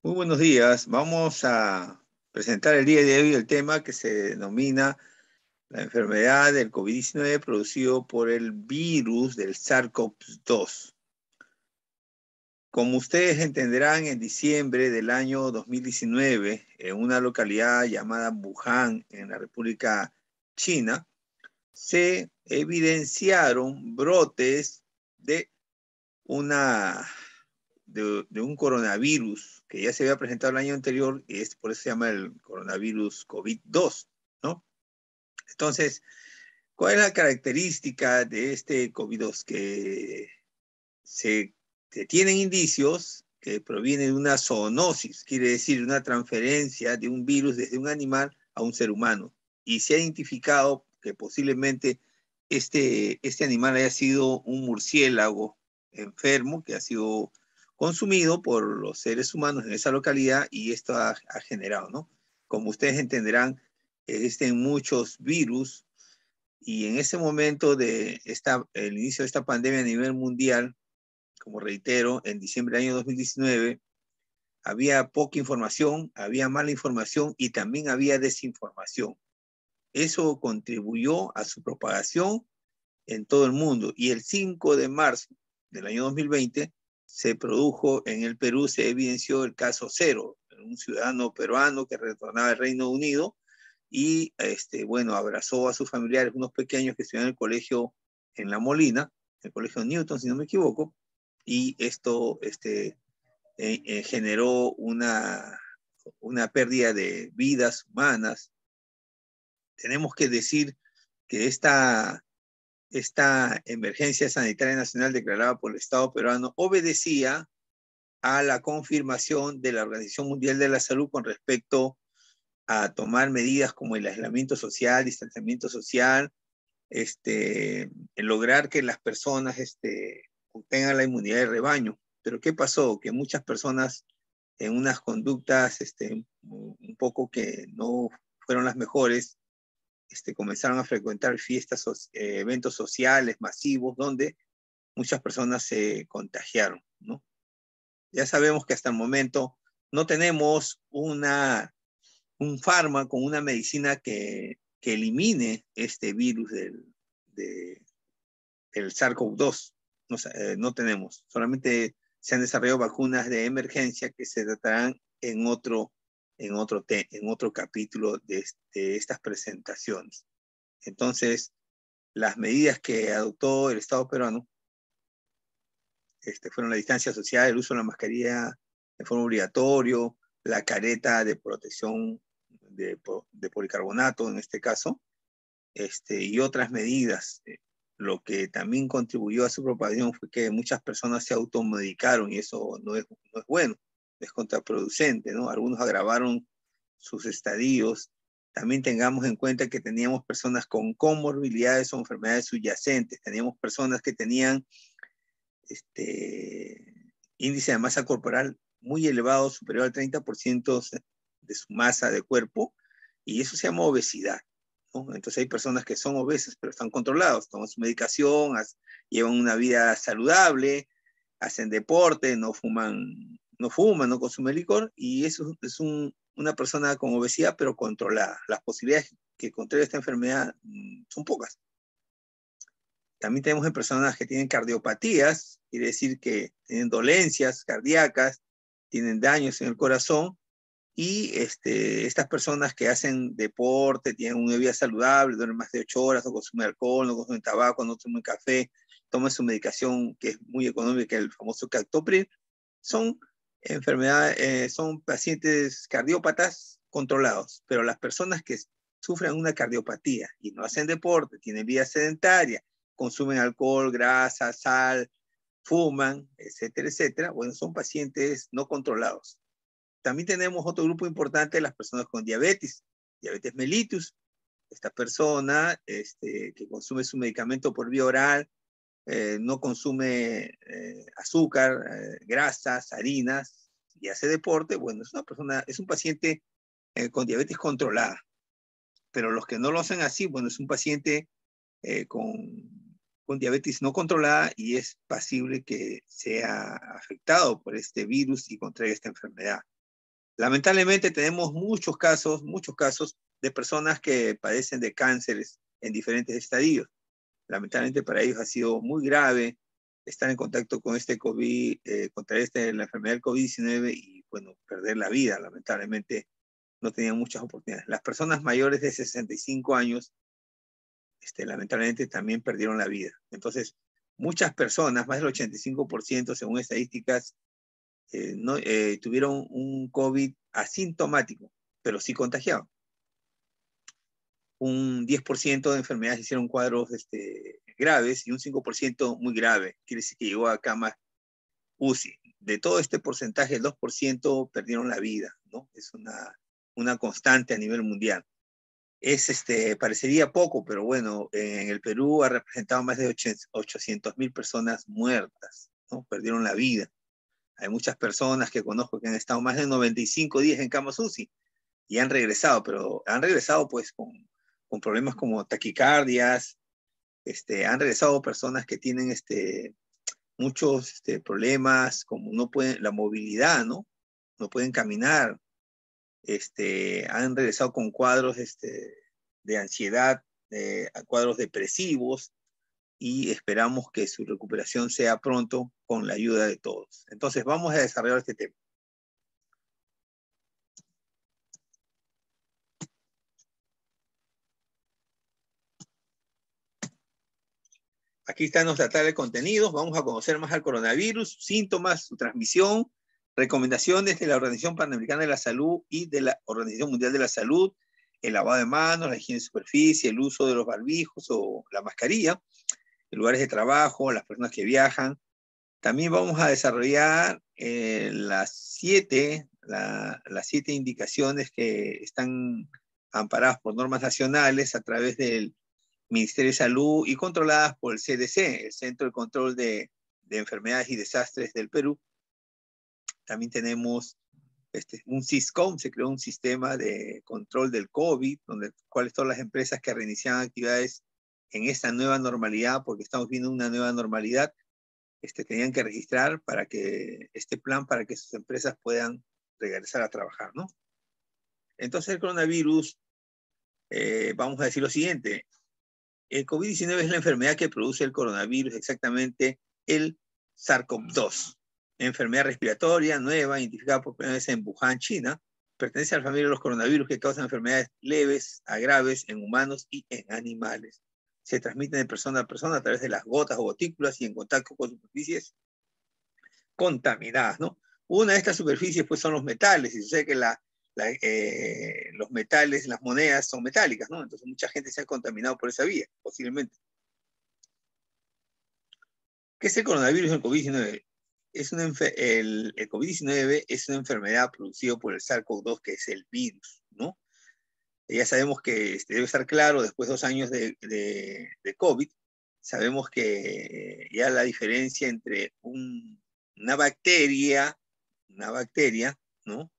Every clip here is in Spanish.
Muy buenos días. Vamos a presentar el día de hoy el tema que se denomina la enfermedad del COVID-19 producido por el virus del SARS-CoV-2. Como ustedes entenderán, en diciembre del año 2019, en una localidad llamada Wuhan, en la República China, se evidenciaron brotes de una de un coronavirus que ya se había presentado el año anterior y por eso se llama el coronavirus COVID-2, ¿no? Entonces, ¿cuál es la característica de este COVID-2? Que se tienen indicios que provienen de una zoonosis, quiere decir una transferencia de un virus desde un animal a un ser humano. Y se ha identificado que posiblemente este animal haya sido un murciélago enfermo que ha sido consumido por los seres humanos en esa localidad y esto ha generado, ¿no? Como ustedes entenderán, existen muchos virus y en ese momento el inicio de esta pandemia a nivel mundial, como reitero, en diciembre del año 2019, había poca información, había mala información y también había desinformación. Eso contribuyó a su propagación en todo el mundo. Y el 5 de marzo del año 2020 se produjo en el Perú, se evidenció el caso cero, un ciudadano peruano que retornaba al Reino Unido y bueno, abrazó a sus familiares, unos pequeños que estudiaban en el colegio en La Molina, el colegio Newton, si no me equivoco, y esto generó una pérdida de vidas humanas. Tenemos que decir que esta emergencia sanitaria nacional declarada por el Estado peruano obedecía a la confirmación de la Organización Mundial de la Salud con respecto a tomar medidas como el aislamiento social, distanciamiento social, en lograr que las personas obtengan la inmunidad de rebaño. Pero ¿qué pasó? Que muchas personas en unas conductas un poco que no fueron las mejores, comenzaron a frecuentar fiestas, eventos sociales masivos, donde muchas personas se contagiaron, ¿no? Ya sabemos que hasta el momento no tenemos un fármaco, una medicina que elimine este virus del SARS-CoV-2. No tenemos. Solamente se han desarrollado vacunas de emergencia que se tratarán en otro capítulo de estas presentaciones. Entonces, las medidas que adoptó el Estado peruano fueron la distancia social, el uso de la mascarilla de forma obligatorio, la careta de protección de policarbonato en este caso, y otras medidas. Lo que también contribuyó a su propagación fue que muchas personas se automedicaron y eso no es bueno, es contraproducente, ¿no? Algunos agravaron sus estadios. También tengamos en cuenta que teníamos personas con comorbilidades o enfermedades subyacentes, teníamos personas que tenían índice de masa corporal muy elevado, superior al 30% de su masa de cuerpo, y eso se llama obesidad, ¿no? Entonces hay personas que son obesas, pero están controlados, toman su medicación, llevan una vida saludable, hacen deporte, no consumen licor, y eso es una persona con obesidad, pero controlada. Las posibilidades que contraiga esta enfermedad son pocas. También tenemos en personas que tienen cardiopatías, quiere decir que tienen dolencias cardíacas, tienen daños en el corazón, y estas personas que hacen deporte, tienen una vida saludable, duermen más de 8 horas, no consumen alcohol, no consumen tabaco, no toman café, toman su medicación que es muy económica, el famoso Captopril, son son pacientes cardiópatas controlados, pero las personas que sufren una cardiopatía y no hacen deporte, tienen vida sedentaria, consumen alcohol, grasa, sal, fuman, etcétera, etcétera, bueno, son pacientes no controlados. También tenemos otro grupo importante, las personas con diabetes mellitus. Esta persona que consume su medicamento por vía oral, no consume azúcar, grasas, harinas y hace deporte, bueno, es un paciente con diabetes controlada. Pero los que no lo hacen así, bueno, es un paciente con diabetes no controlada y es posible que sea afectado por este virus y contraiga esta enfermedad. Lamentablemente tenemos muchos casos de personas que padecen de cánceres en diferentes estadios. Lamentablemente para ellos ha sido muy grave estar en contacto con este COVID, contra la enfermedad del COVID-19 y, bueno, perder la vida. Lamentablemente no tenían muchas oportunidades. Las personas mayores de 65 años, lamentablemente también perdieron la vida. Entonces, muchas personas, más del 85% según estadísticas, tuvieron un COVID asintomático, pero sí contagiado. Un 10% de enfermedades hicieron cuadros graves y un 5% muy grave. Quiere decir que llegó a camas UCI. De todo este porcentaje, el 2% perdieron la vida, ¿no? Es una constante a nivel mundial. Parecería poco, pero bueno, en el Perú ha representado más de 800.000 personas muertas, ¿no? Perdieron la vida. Hay muchas personas que conozco que han estado más de 95 días en camas UCI y han regresado, pero han regresado pues con problemas como taquicardias, han regresado personas que tienen muchos problemas, como no pueden, la movilidad, ¿no? No pueden caminar, han regresado con cuadros de ansiedad, cuadros depresivos, y esperamos que su recuperación sea pronto con la ayuda de todos. Entonces vamos a desarrollar este tema. Aquí está nuestra tabla de contenidos. Vamos a conocer más al coronavirus, síntomas, su transmisión, recomendaciones de la Organización Panamericana de la Salud y de la Organización Mundial de la Salud, el lavado de manos, la higiene de superficie, el uso de los barbijos o la mascarilla, en lugares de trabajo, las personas que viajan. También vamos a desarrollar las siete indicaciones que están amparadas por normas nacionales a través del Ministerio de Salud y controladas por el CDC, el Centro de Control de Enfermedades y Desastres del Perú. También tenemos un SISCOM, se creó un sistema de control del COVID, donde cuáles son las empresas que reiniciaban actividades en esta nueva normalidad, porque estamos viendo una nueva normalidad, tenían que registrar para que plan para que sus empresas puedan regresar a trabajar, ¿no? Entonces el coronavirus, vamos a decir lo siguiente: el COVID-19 es la enfermedad que produce el coronavirus, exactamente el SARS-CoV-2, enfermedad respiratoria nueva, identificada por primera vez en Wuhan, China. Pertenece a la familia de los coronavirus que causan enfermedades leves a graves en humanos y en animales. Se transmiten de persona a persona a través de las gotas o gotículas y en contacto con superficies contaminadas, ¿no? Una de estas superficies pues son los metales, y sucede que los metales, las monedas son metálicas, ¿no? Entonces mucha gente se ha contaminado por esa vía, posiblemente. ¿Qué es el coronavirus y el COVID-19? El COVID-19 es una enfermedad producida por el SARS-CoV-2, que es el virus, ¿no? Ya sabemos que debe estar claro, después de 2 años de COVID, sabemos que ya la diferencia entre una bacteria, ¿no?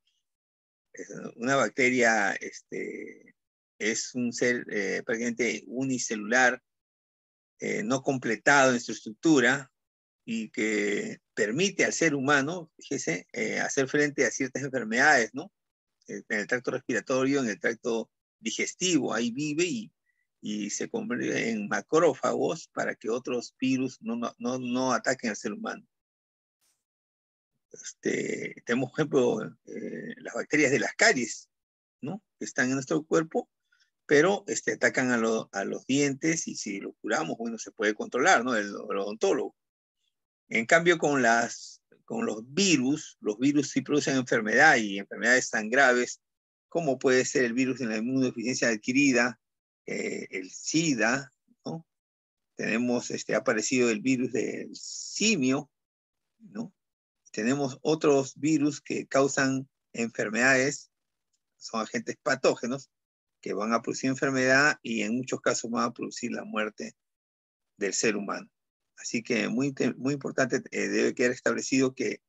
Una bacteria es un ser prácticamente unicelular, no completado en su estructura, y que permite al ser humano, fíjese, hacer frente a ciertas enfermedades, ¿no? En el tracto respiratorio, en el tracto digestivo, ahí vive y se convierte en macrófagos para que otros virus no ataquen al ser humano. Tenemos, por ejemplo, las bacterias de las caries, ¿no? Que están en nuestro cuerpo, pero atacan a los dientes, y si lo curamos, bueno, se puede controlar, ¿no? El odontólogo. En cambio, con los virus sí producen enfermedad, y enfermedades tan graves como puede ser el virus de la inmunodeficiencia adquirida, el SIDA, ¿no? Tenemos, ha aparecido el virus del simio, ¿no? Tenemos otros virus que causan enfermedades, son agentes patógenos que van a producir enfermedad y en muchos casos van a producir la muerte del ser humano. Así que muy importante, debe quedar establecido que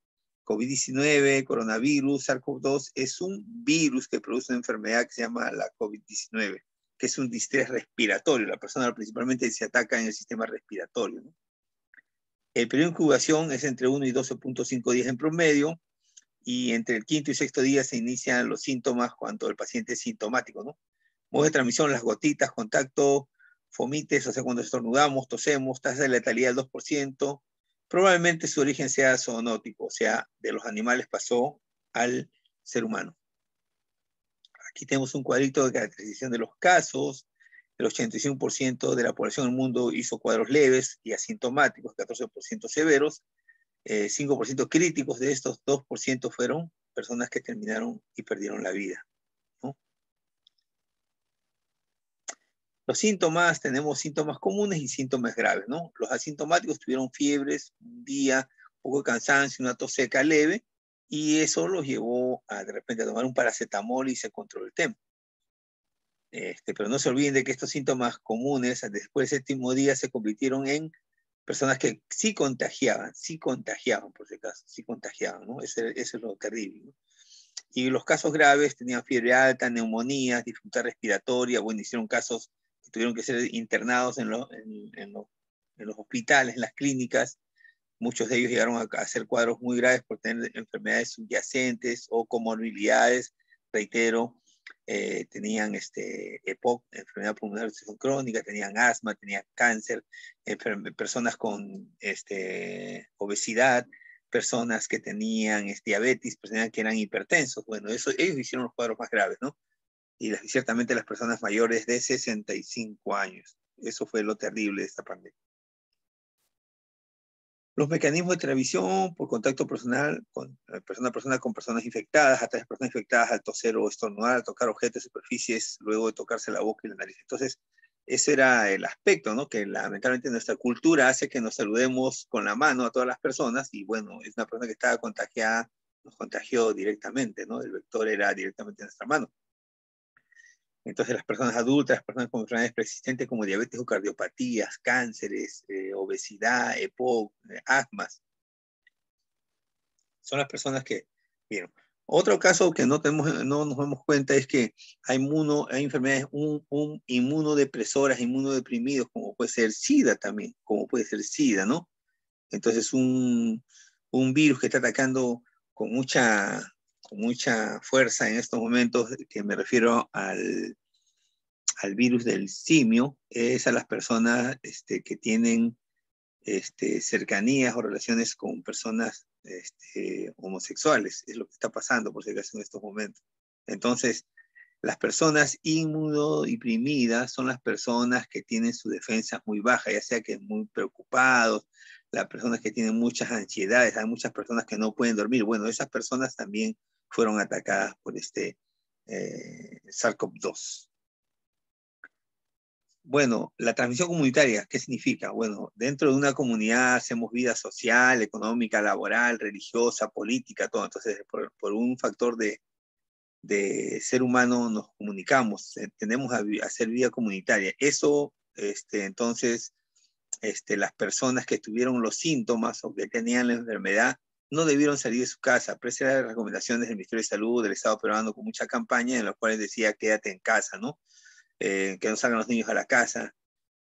COVID-19, coronavirus, SARS-CoV-2 es un virus que produce una enfermedad que se llama la COVID-19, que es un distrés respiratorio. La persona principalmente se ataca en el sistema respiratorio, ¿no? El periodo de incubación es entre 1 y 12.5 días en promedio, y entre el quinto y sexto día se inician los síntomas cuando el paciente es sintomático, ¿no? Modo de transmisión, las gotitas, contacto, fomites, o sea, cuando estornudamos, tosemos, tasa de letalidad del 2%, probablemente su origen sea zoonótico, o sea, de los animales pasó al ser humano. Aquí tenemos un cuadrito de caracterización de los casos. El 85% de la población del mundo hizo cuadros leves y asintomáticos, 14% severos, 5% críticos. De estos, 2% fueron personas que terminaron y perdieron la vida, ¿no? Los síntomas, tenemos síntomas comunes y síntomas graves, ¿no? Los asintomáticos tuvieron fiebres, un día, un poco de cansancio, una tos seca leve, y eso los llevó a de repente a tomar un paracetamol y se controló el tema. Pero no se olviden de que estos síntomas comunes, después del séptimo día, se convirtieron en personas que sí contagiaban, por si acaso, sí contagiaban, ¿no? Eso es lo terrible, ¿no? Y los casos graves tenían fiebre alta, neumonías, dificultad respiratoria, bueno, hicieron casos que tuvieron que ser internados en los hospitales, en las clínicas. Muchos de ellos llegaron a hacer cuadros muy graves por tener enfermedades subyacentes o comorbilidades, reitero, tenían EPOC, enfermedad pulmonar obstrucción crónica, tenían asma, tenían cáncer, personas con obesidad, personas que tenían diabetes, personas que eran hipertensos. Bueno, ellos hicieron los cuadros más graves, ¿no? Y ciertamente las personas mayores de 65 años. Eso fue lo terrible de esta pandemia. Los mecanismos de transmisión por contacto personal con persona a persona con personas infectadas, hasta las personas infectadas al toser o estornudar, al tocar objetos, superficies, luego de tocarse la boca y la nariz. Entonces, ese era el aspecto, ¿no? Que lamentablemente nuestra cultura hace que nos saludemos con la mano a todas las personas y bueno, es una persona que estaba contagiada, nos contagió directamente, ¿no? El vector era directamente en nuestra mano. Entonces las personas adultas, las personas con enfermedades persistentes como diabetes o cardiopatías, cánceres, obesidad, EPOC, asmas, son las personas que vieron. Otro caso que no nos damos cuenta es que hay enfermedades inmunodepresoras, inmunodeprimidos, como puede ser SIDA también, como puede ser SIDA, ¿no? Entonces un virus que está atacando con mucha fuerza en estos momentos, que me refiero al virus del simio, es a las personas que tienen cercanías o relaciones con personas homosexuales. Es lo que está pasando, por si acaso, en estos momentos. Entonces, las personas inmunodeprimidas son las personas que tienen su defensa muy baja, ya sea que muy preocupados, las personas que tienen muchas ansiedades, hay muchas personas que no pueden dormir. Bueno, esas personas también fueron atacadas por SARS-CoV-2. Bueno, la transmisión comunitaria, ¿qué significa? Bueno, dentro de una comunidad hacemos vida social, económica, laboral, religiosa, política, todo. Entonces, por un factor de ser humano nos comunicamos, tendemos a hacer vida comunitaria. Eso, entonces, las personas que tuvieron los síntomas o que tenían la enfermedad no debieron salir de su casa. Pese a las recomendaciones del Ministerio de Salud, del Estado peruano, con mucha campaña en las cuales decía quédate en casa, ¿no? Que no salgan los niños a la casa.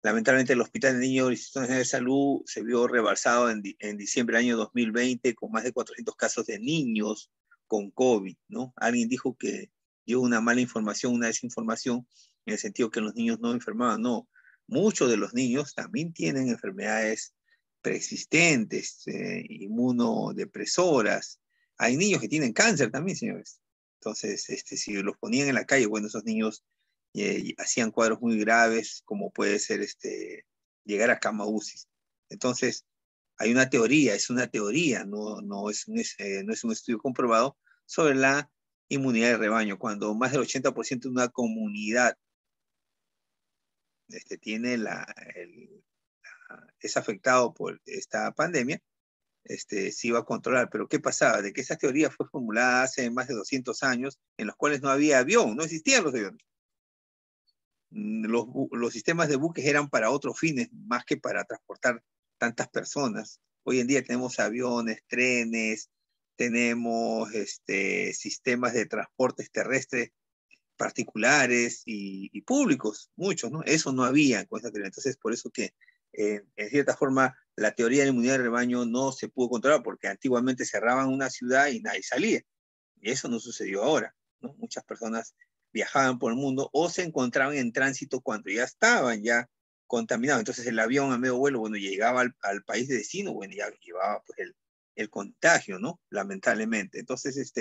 Lamentablemente el Hospital de Niños y Instituto Nacional de Salud se vio rebalsado en diciembre del año 2020 con más de 400 casos de niños con COVID, ¿no? Alguien dijo que dio una mala información, una desinformación, en el sentido que los niños no enfermaban. No, muchos de los niños también tienen enfermedades preexistentes, inmunodepresoras. Hay niños que tienen cáncer también, señores. Entonces, si los ponían en la calle, bueno, esos niños y hacían cuadros muy graves, como puede ser llegar a cama UCI. Entonces, hay una teoría, es una teoría, no es un estudio comprobado sobre la inmunidad de rebaño. Cuando más del 80% de una comunidad es afectado por esta pandemia, se iba a controlar. Pero ¿qué pasaba? De que esa teoría fue formulada hace más de 200 años, en los cuales no había avión, no existían los aviones. Los sistemas de buques eran para otros fines, más que para transportar tantas personas. Hoy en día tenemos aviones, trenes, tenemos sistemas de transportes terrestres particulares y públicos, muchos, ¿no? Eso no había con esta teoría. Entonces, por eso que en cierta forma, la teoría de la inmunidad de rebaño no se pudo controlar porque antiguamente cerraban una ciudad y nadie salía. Y eso no sucedió ahora, ¿no? Muchas personas viajaban por el mundo o se encontraban en tránsito cuando ya estaban ya contaminados. Entonces el avión a medio vuelo, bueno, llegaba al país de destino, bueno, ya llevaba pues el contagio, ¿no? Lamentablemente. Entonces,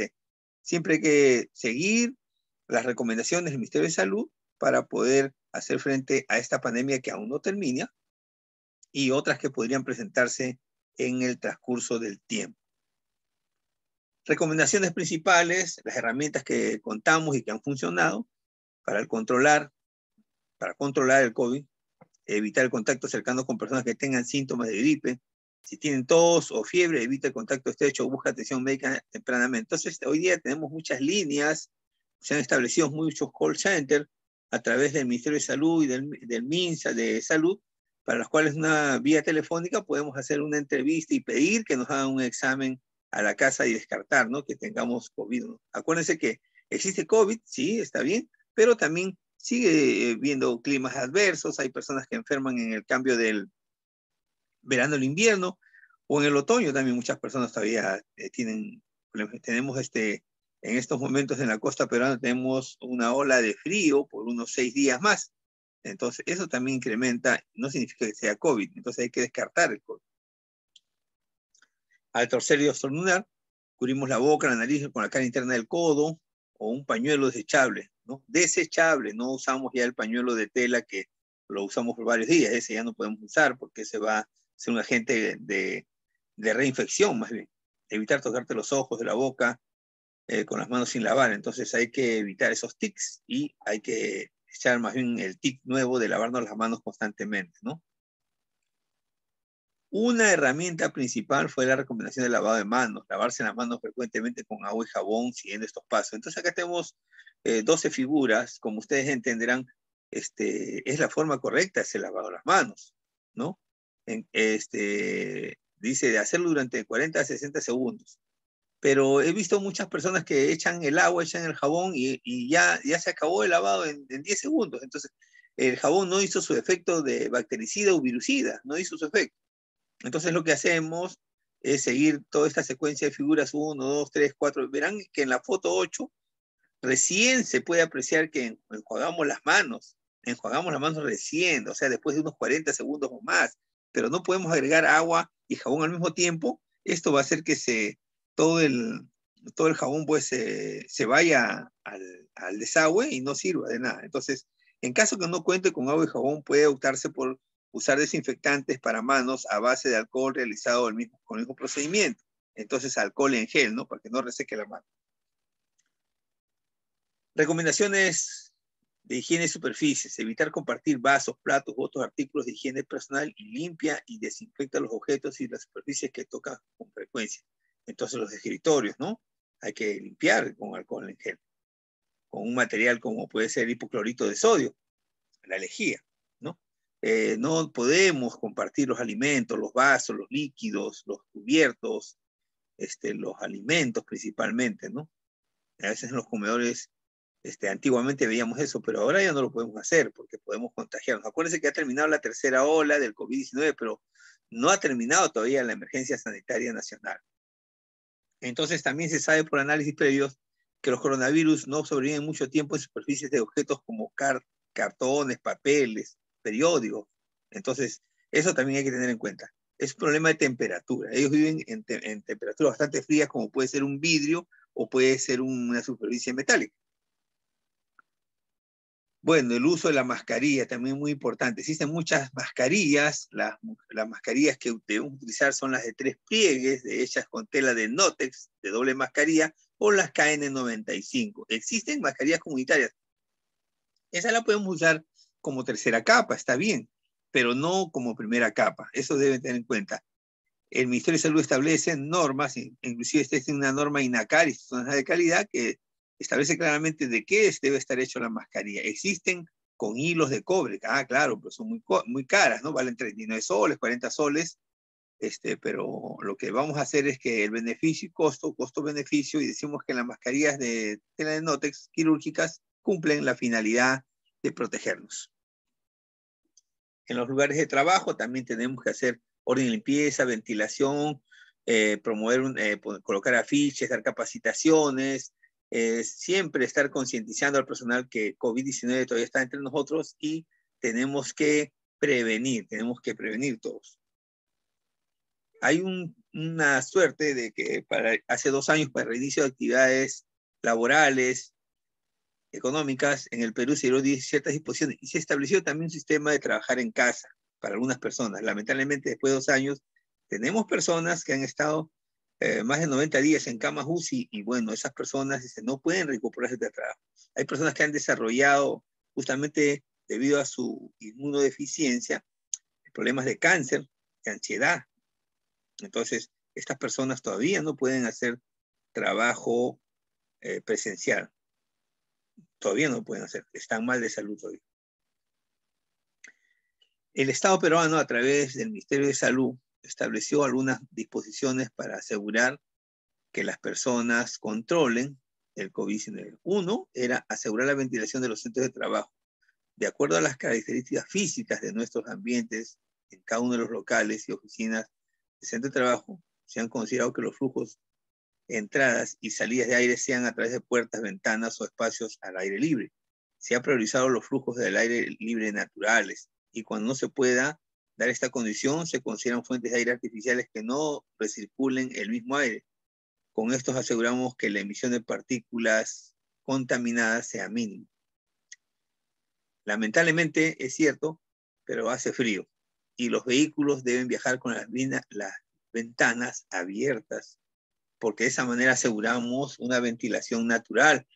siempre hay que seguir las recomendaciones del Ministerio de Salud para poder hacer frente a esta pandemia que aún no termina y otras que podrían presentarse en el transcurso del tiempo. Recomendaciones principales, las herramientas que contamos y que han funcionado para controlar el COVID, evitar el contacto cercano con personas que tengan síntomas de gripe. Si tienen tos o fiebre, evita el contacto estrecho o busca atención médica tempranamente. Entonces, hoy día tenemos muchas líneas, se han establecido muchos call centers a través del Ministerio de Salud y del MINSA de Salud, para los cuales una vía telefónica podemos hacer una entrevista y pedir que nos hagan un examen a la casa y descartar, ¿no?, que tengamos COVID, ¿no? Acuérdense que existe COVID, sí, está bien, pero también sigue viendo climas adversos, hay personas que enferman en el cambio del verano al invierno, o en el otoño también muchas personas todavía tenemos en estos momentos en la costa peruana tenemos una ola de frío por unos 6 días más. Entonces, eso también incrementa, no significa que sea COVID, entonces hay que descartar el COVID. Al torcer y estornudar, cubrimos la boca, la nariz con la cara interna del codo o un pañuelo desechable, ¿no? Desechable, no usamos ya el pañuelo de tela que lo usamos por varios días, ese ya no podemos usar porque ese va a ser un agente de reinfección más bien. Evitar tocarte los ojos de la boca con las manos sin lavar, entonces hay que evitar esos tics y hay que echar más bien el tic nuevo de lavarnos las manos constantemente, ¿no? Una herramienta principal fue la recomendación del lavado de manos, lavarse las manos frecuentemente con agua y jabón siguiendo estos pasos. Entonces acá tenemos 12 figuras, como ustedes entenderán, es la forma correcta de hacer lavado de las manos, ¿no? Dice de hacerlo durante 40 a 60 segundos. Pero he visto muchas personas que echan el agua, echan el jabón y ya se acabó el lavado en 10 segundos. Entonces el jabón no hizo su efecto de bactericida o virucida, no hizo su efecto. Entonces lo que hacemos es seguir toda esta secuencia de figuras 1, 2, 3, 4. Verán que en la foto 8 recién se puede apreciar que enjuagamos las manos recién, o sea, después de unos 40 segundos o más, pero no podemos agregar agua y jabón al mismo tiempo. Esto va a hacer que todo el jabón pues se vaya al desagüe y no sirva de nada. Entonces, en caso que no cuente con agua y jabón, puede optarse por usar desinfectantes para manos a base de alcohol realizado con el mismo procedimiento. Entonces, alcohol en gel, ¿no? Para que no reseque la mano. Recomendaciones de higiene de superficies. Evitar compartir vasos, platos u otros artículos de higiene personal y limpia y desinfecta los objetos y las superficies que tocan con frecuencia. Entonces, los escritorios, ¿no? Hay que limpiar con alcohol en gel, con un material como puede ser hipoclorito de sodio, la lejía, ¿no? No podemos compartir los alimentos, los vasos, los líquidos, los cubiertos, los alimentos principalmente, ¿no? A veces en los comedores, antiguamente veíamos eso, pero ahora ya no lo podemos hacer porque podemos contagiarnos. Acuérdense que ha terminado la tercera ola del COVID-19, pero no ha terminado todavía la emergencia sanitaria nacional. Entonces también se sabe por análisis previos que los coronavirus no sobreviven mucho tiempo en superficies de objetos como cartones, papeles, periódicos. Entonces, eso también hay que tener en cuenta. Es un problema de temperatura. Ellos viven en temperaturas bastante frías, como puede ser un vidrio o puede ser una superficie metálica. Bueno, el uso de la mascarilla también es muy importante. Existen muchas mascarillas. Las mascarillas que debemos utilizar son las de 3 pliegues, hechas con tela de Notex, de doble mascarilla, o las KN95. Existen mascarillas comunitarias. Esa la podemos usar como tercera capa, está bien, pero no como primera capa. Eso deben tener en cuenta. El Ministerio de Salud establece normas, inclusive esta es una norma INACAR, institucional de calidad, que establece claramente de qué debe estar hecho la mascarilla. Existen con hilos de cobre, claro, pero son muy caras, ¿no? Valen 39 soles, 40 soles, pero lo que vamos a hacer es que el beneficio y costo-beneficio, y decimos que las mascarillas de tela de Notex quirúrgicas cumplen la finalidad de protegernos. En los lugares de trabajo también tenemos que hacer orden y limpieza, ventilación, promover, colocar afiches, dar capacitaciones, siempre estar concientizando al personal que COVID-19 todavía está entre nosotros y tenemos que prevenir todos. Hay una suerte de que hace 2 años, para el reinicio de actividades laborales, económicas, en el Perú se dieron ciertas disposiciones y se estableció también un sistema de trabajar en casa para algunas personas. Lamentablemente, después de 2 años, tenemos personas que han estado más de 90 días en camas UCI y bueno, esas personas no pueden recuperarse de trabajo. Hay personas que han desarrollado, justamente debido a su inmunodeficiencia, problemas de cáncer, de ansiedad. Entonces, estas personas todavía no pueden hacer trabajo presencial. Todavía no lo pueden hacer, están mal de salud todavía. El Estado peruano, a través del Ministerio de Salud, estableció algunas disposiciones para asegurar que las personas controlen el COVID-19. Uno era asegurar la ventilación de los centros de trabajo. De acuerdo a las características físicas de nuestros ambientes, en cada uno de los locales y oficinas de centro de trabajo, se han considerado que los flujos, entradas y salidas de aire sean a través de puertas, ventanas o espacios al aire libre. Se ha priorizado los flujos del aire libre naturales y cuando no se pueda dar esta condición, se consideran fuentes de aire artificiales que no recirculen el mismo aire. Con estos aseguramos que la emisión de partículas contaminadas sea mínima. Lamentablemente es cierto, pero hace frío y los vehículos deben viajar con las ventanas abiertas, porque de esa manera aseguramos una ventilación natural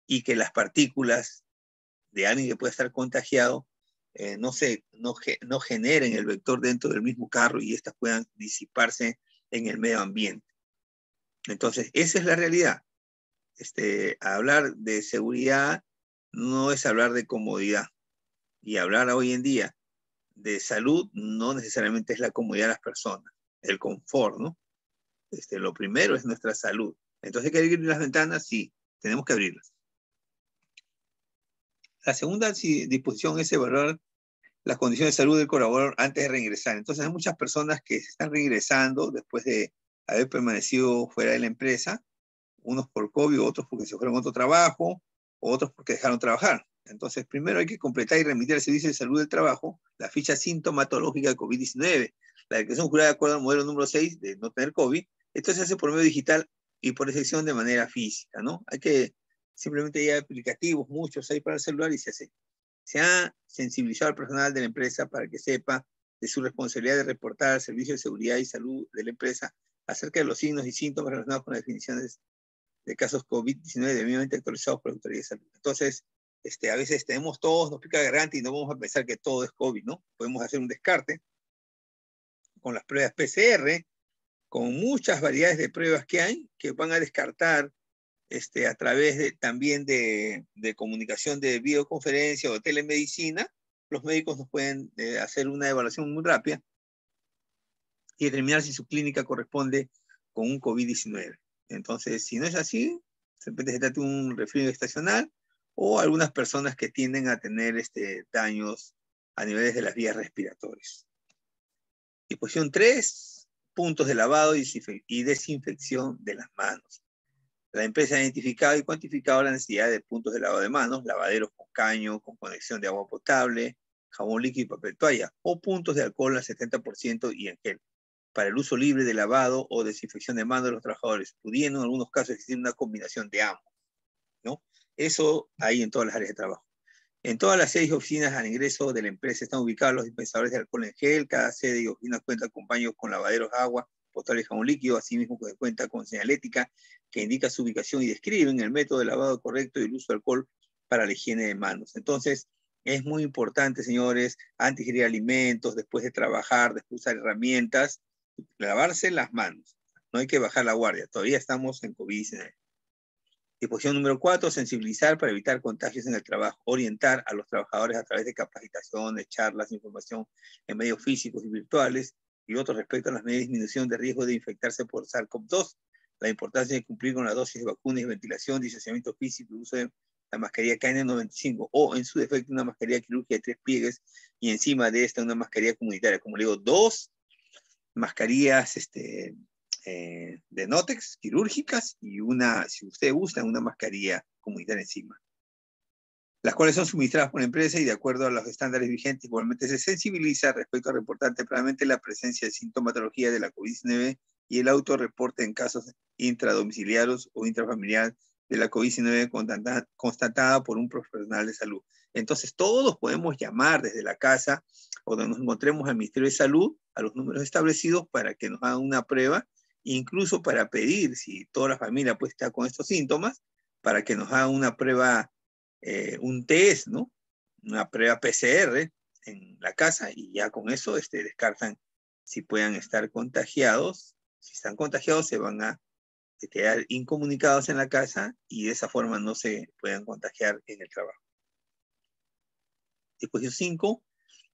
y que las partículas de alguien que pueda estar contagiado no generen el vector dentro del mismo carro y estas puedan disiparse en el medio ambiente. Entonces, esa es la realidad. Hablar de seguridad no es hablar de comodidad. Y hablar hoy en día de salud no necesariamente es la comodidad de las personas, el confort, ¿no? Lo primero es nuestra salud. Entonces, ¿hay que abrir las ventanas? Sí, tenemos que abrirlas. La segunda disposición es evaluar las condiciones de salud del colaborador antes de reingresar. Entonces, hay muchas personas que se están reingresando después de haber permanecido fuera de la empresa, unos por COVID, otros porque se fueron a otro trabajo, otros porque dejaron trabajar. Entonces, primero hay que completar y remitir al Servicio de Salud del Trabajo la ficha sintomatológica de COVID-19. La declaración jurada de acuerdo al modelo número 6 de no tener COVID. Esto se hace por medio digital y por excepción de manera física, ¿no? Hay que simplemente hay aplicativos, muchos hay para el celular y se hace. Se ha sensibilizado al personal de la empresa para que sepa de su responsabilidad de reportar al Servicio de Seguridad y Salud de la empresa acerca de los signos y síntomas relacionados con las definiciones de casos COVID-19 debidamente actualizados por la Autoridad de Salud. Entonces, a veces tenemos todos, nos pica la garganta y no vamos a pensar que todo es COVID, ¿no? Podemos hacer un descarte con las pruebas PCR, con muchas variedades de pruebas que hay, que van a descartar a través también de comunicación de videoconferencia o telemedicina. Los médicos nos pueden hacer una evaluación muy rápida y determinar si su clínica corresponde con un COVID-19. Entonces, si no es así, simplemente se trata de un resfriado estacional o algunas personas que tienden a tener daños a niveles de las vías respiratorias. Disposición 3, puntos de lavado y desinfección de las manos. La empresa ha identificado y cuantificado la necesidad de puntos de lavado de manos, lavaderos con caño, con conexión de agua potable, jabón líquido y papel toalla, o puntos de alcohol al 70% y en gel, para el uso libre de lavado o desinfección de manos de los trabajadores, pudiendo en algunos casos existir una combinación de ambos, ¿no? Eso hay en todas las áreas de trabajo. En todas las 6 oficinas al ingreso de la empresa están ubicados los dispensadores de alcohol en gel. Cada sede y oficina cuenta con baños con lavaderos de agua, potable y jabón líquido, asimismo que cuenta con señalética que indica su ubicación y describen el método de lavado correcto y el uso de alcohol para la higiene de manos. Entonces, es muy importante, señores, antes de ingerir alimentos, después de trabajar, después de usar herramientas, lavarse las manos. No hay que bajar la guardia, todavía estamos en COVID-19. Disposición número 4, sensibilizar para evitar contagios en el trabajo, orientar a los trabajadores a través de capacitaciones, charlas, información en medios físicos y virtuales y otros respecto a las medidas de disminución de riesgo de infectarse por SARS-CoV-2, la importancia de cumplir con la dosis de vacunas y ventilación, distanciamiento físico y uso de la mascarilla KN95, o en su defecto una mascarilla quirúrgica de 3 pliegues, y encima de esta una mascarilla comunitaria. Como le digo, 2 mascarillas de Notex quirúrgicas y una, si usted gusta, una mascarilla comunitaria encima, las cuales son suministradas por la empresa y de acuerdo a los estándares vigentes. Igualmente se sensibiliza respecto a reportar tempranamente la presencia de sintomatología de la COVID-19 y el autorreporte en casos intradomiciliarios o intrafamiliares de la COVID-19 constatada por un profesional de salud. Entonces todos podemos llamar desde la casa o donde nos encontremos al Ministerio de Salud a los números establecidos para que nos hagan una prueba, incluso para pedir, si toda la familia pues está con estos síntomas, para que nos hagan una prueba, un test, ¿no? Una prueba PCR en la casa, y ya con eso descartan si puedan estar contagiados. Si están contagiados se van a quedar incomunicados en la casa y de esa forma no se puedan contagiar en el trabajo. Disposición 5,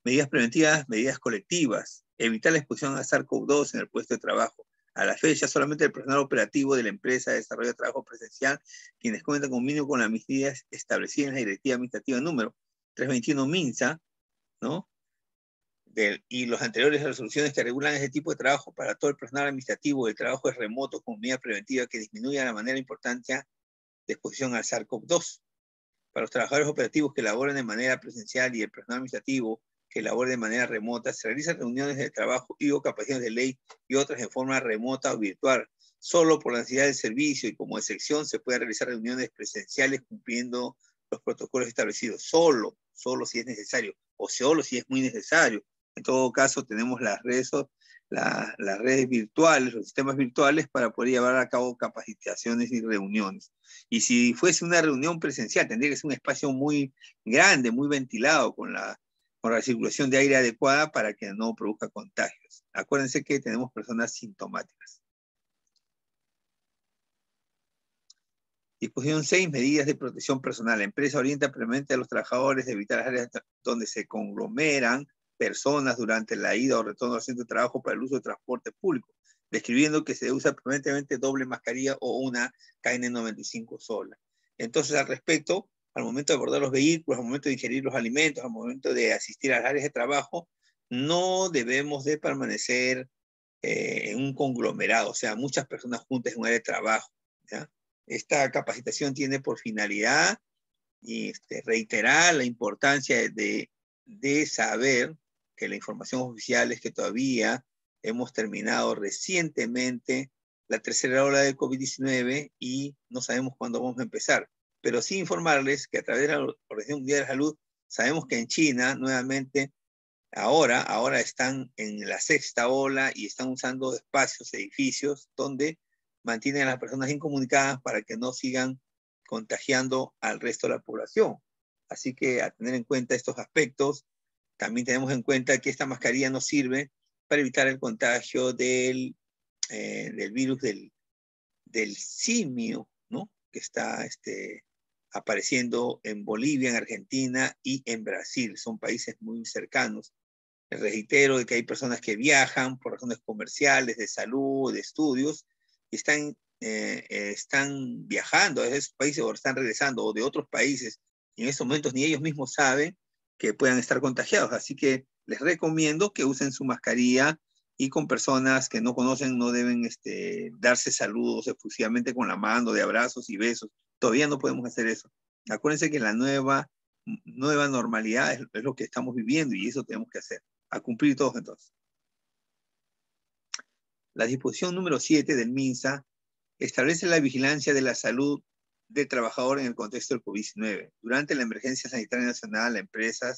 medidas preventivas, medidas colectivas. Evitar la exposición a SARS-CoV-2 en el puesto de trabajo. A la fecha, solamente el personal operativo de la empresa de desarrollo de trabajo presencial, quienes cuentan con mínimo con las medidas establecidas en la Directiva Administrativa número 321 MINSA, ¿no? Y los anteriores resoluciones que regulan ese tipo de trabajo para todo el personal administrativo, el trabajo es remoto con medida preventiva que disminuya de manera importante de exposición al SARS-CoV-2. Para los trabajadores operativos que laboren de manera presencial y el personal administrativo que labore de manera remota, se realizan reuniones de trabajo y o capacitaciones de ley y otras en forma remota o virtual. Solo por la necesidad del servicio y como excepción se pueden realizar reuniones presenciales cumpliendo los protocolos establecidos. Solo si es necesario, o solo si es muy necesario. En todo caso, tenemos las redes virtuales, los sistemas virtuales para poder llevar a cabo capacitaciones y reuniones. Y si fuese una reunión presencial, tendría que ser un espacio muy grande, muy ventilado, con la circulación de aire adecuada para que no produzca contagios. Acuérdense que tenemos personas sintomáticas. Disposición 6, medidas de protección personal. La empresa orienta previamente a los trabajadores de evitar las áreas donde se conglomeran personas durante la ida o retorno al centro de trabajo para el uso de transporte público, describiendo que se usa preferentemente doble mascarilla o una KN95 sola. Entonces, al respecto, al momento de abordar los vehículos, al momento de ingerir los alimentos, al momento de asistir a las áreas de trabajo, no debemos de permanecer en un conglomerado, o sea, muchas personas juntas en un área de trabajo, ¿ya? Esta capacitación tiene por finalidad reiterar la importancia de saber que la información oficial es que todavía hemos terminado recientemente la tercera ola del COVID-19 y no sabemos cuándo vamos a empezar. Pero sí informarles que a través de la Organización Mundial de la Salud sabemos que en China nuevamente ahora están en la sexta ola y están usando espacios, edificios donde mantienen a las personas incomunicadas para que no sigan contagiando al resto de la población. Así que a tener en cuenta estos aspectos. También tenemos en cuenta que esta mascarilla nos sirve para evitar el contagio del virus del simio, ¿no? Que está apareciendo en Bolivia, en Argentina y en Brasil. Son países muy cercanos. Les reitero de que hay personas que viajan por razones comerciales, de salud, de estudios, y están viajando a esos países o están regresando, o de otros países, y en estos momentos ni ellos mismos saben que puedan estar contagiados. Así que les recomiendo que usen su mascarilla, y con personas que no conocen no deben darse saludos efusivamente con la mano, de abrazos y besos. Todavía no podemos hacer eso. Acuérdense que la nueva normalidad es lo que estamos viviendo, y eso tenemos que hacer. A cumplir todos entonces. La disposición número 7 del MINSA establece la vigilancia de la salud del trabajador en el contexto del COVID-19. Durante la emergencia sanitaria nacional, la empresa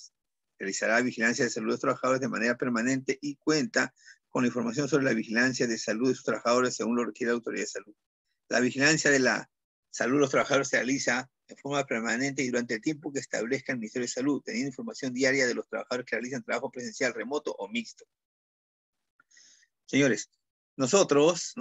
realizará vigilancia de salud de los trabajadores de manera permanente y cuenta con la información sobre la vigilancia de salud de sus trabajadores según lo requiere la autoridad de salud. La vigilancia de la salud de los trabajadores se realiza en forma permanente y durante el tiempo que establezca el Ministerio de Salud, teniendo información diaria de los trabajadores que realizan trabajo presencial, remoto o mixto. Señores, nosotros,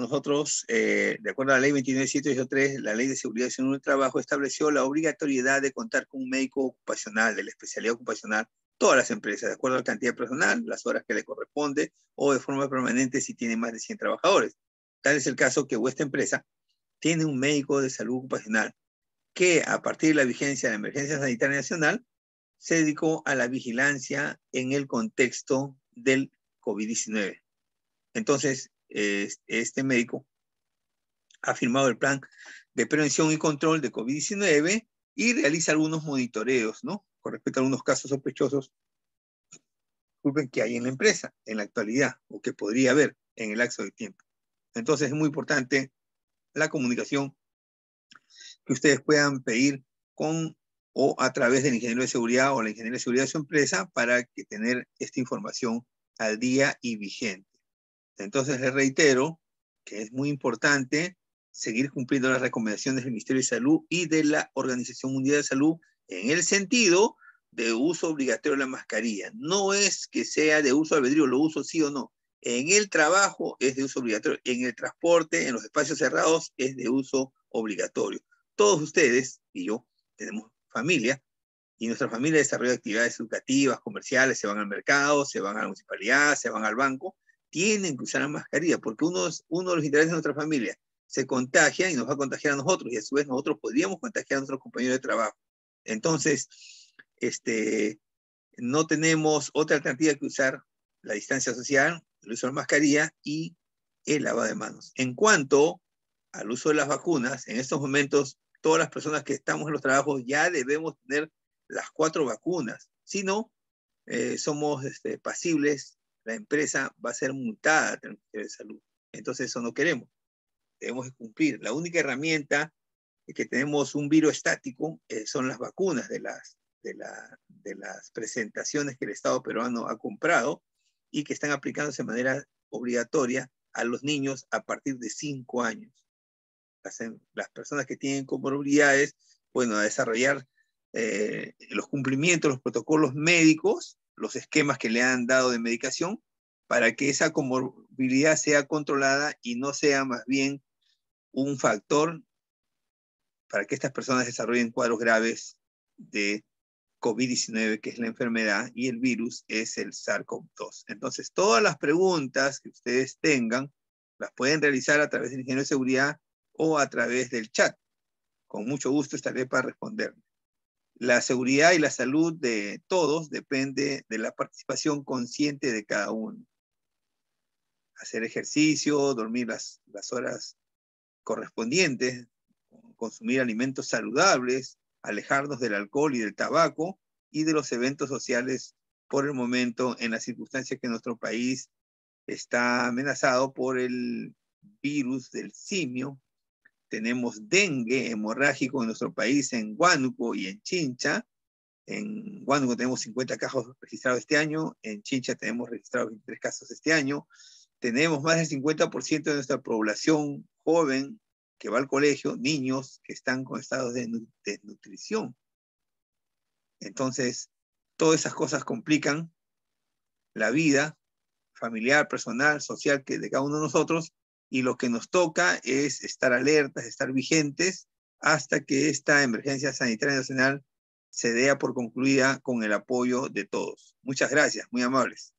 de acuerdo a la ley 29.783, la ley de seguridad y salud del trabajo estableció la obligatoriedad de contar con un médico ocupacional de la especialidad ocupacional, todas las empresas, de acuerdo a la cantidad de personal, las horas que le corresponde, o de forma permanente si tiene más de 100 trabajadores. Tal es el caso que vuestra empresa tiene un médico de salud ocupacional. que a partir de la vigencia de la emergencia sanitaria nacional se dedicó a la vigilancia en el contexto del COVID-19. Entonces, este médico ha firmado el plan de prevención y control de COVID-19 y realiza algunos monitoreos, ¿no? Con respecto a algunos casos sospechosos que hay en la empresa en la actualidad o que podría haber en el lapso de tiempo. Entonces es muy importante la comunicación que ustedes puedan pedir con o a través del ingeniero de seguridad o la ingeniera de seguridad de su empresa para que tener esta información al día y vigente. Entonces les reitero que es muy importante seguir cumpliendo las recomendaciones del Ministerio de Salud y de la Organización Mundial de Salud en el sentido de uso obligatorio de la mascarilla. No es que sea de uso albedrío, lo uso sí o no. En el trabajo es de uso obligatorio, en el transporte, en los espacios cerrados es de uso obligatorio. Todos ustedes y yo tenemos familia y nuestra familia desarrolla actividades educativas, comerciales, se van al mercado, se van a la municipalidad, se van al banco, tienen que usar la mascarilla porque uno de los intereses de nuestra familia se contagia y nos va a contagiar a nosotros y a su vez nosotros podríamos contagiar a nuestros compañeros de trabajo. Entonces, no tenemos otra alternativa que usar la distancia social, el uso de la mascarilla y el lavado de manos. En cuanto al uso de las vacunas, en estos momentos todas las personas que estamos en los trabajos ya debemos tener las 4 vacunas. Si no, somos pasibles, la empresa va a ser multada por el Ministerio de Salud. Entonces eso no queremos. Debemos cumplir. La única herramienta que tenemos un virus estático son las vacunas de las presentaciones que el Estado peruano ha comprado y que están aplicándose de manera obligatoria a los niños a partir de 5 años. Las personas que tienen comorbilidades, bueno, a desarrollar los cumplimientos, los protocolos médicos, los esquemas que le han dado de medicación, para que esa comorbilidad sea controlada y no sea más bien un factor para que estas personas desarrollen cuadros graves de COVID-19, que es la enfermedad, y el virus es el SARS-CoV-2. Entonces, todas las preguntas que ustedes tengan, las pueden realizar a través del ingeniero de seguridad o a través del chat. Con mucho gusto estaré para responder. La seguridad y la salud de todos depende de la participación consciente de cada uno. Hacer ejercicio, dormir las horas correspondientes, consumir alimentos saludables, alejarnos del alcohol y del tabaco y de los eventos sociales por el momento en las circunstancias que nuestro país está amenazado por el virus del simio. Tenemos dengue hemorrágico en nuestro país, en Huánuco y en Chincha. En Huánuco tenemos 50 casos registrados este año, en Chincha tenemos registrados 23 casos este año. Tenemos más del 50% de nuestra población joven que va al colegio, niños que están con estados de desnutrición. Entonces, todas esas cosas complican la vida familiar, personal, social de cada uno de nosotros, y lo que nos toca es estar alertas, estar vigentes, hasta que esta emergencia sanitaria nacional se dé por concluida con el apoyo de todos. Muchas gracias, muy amables.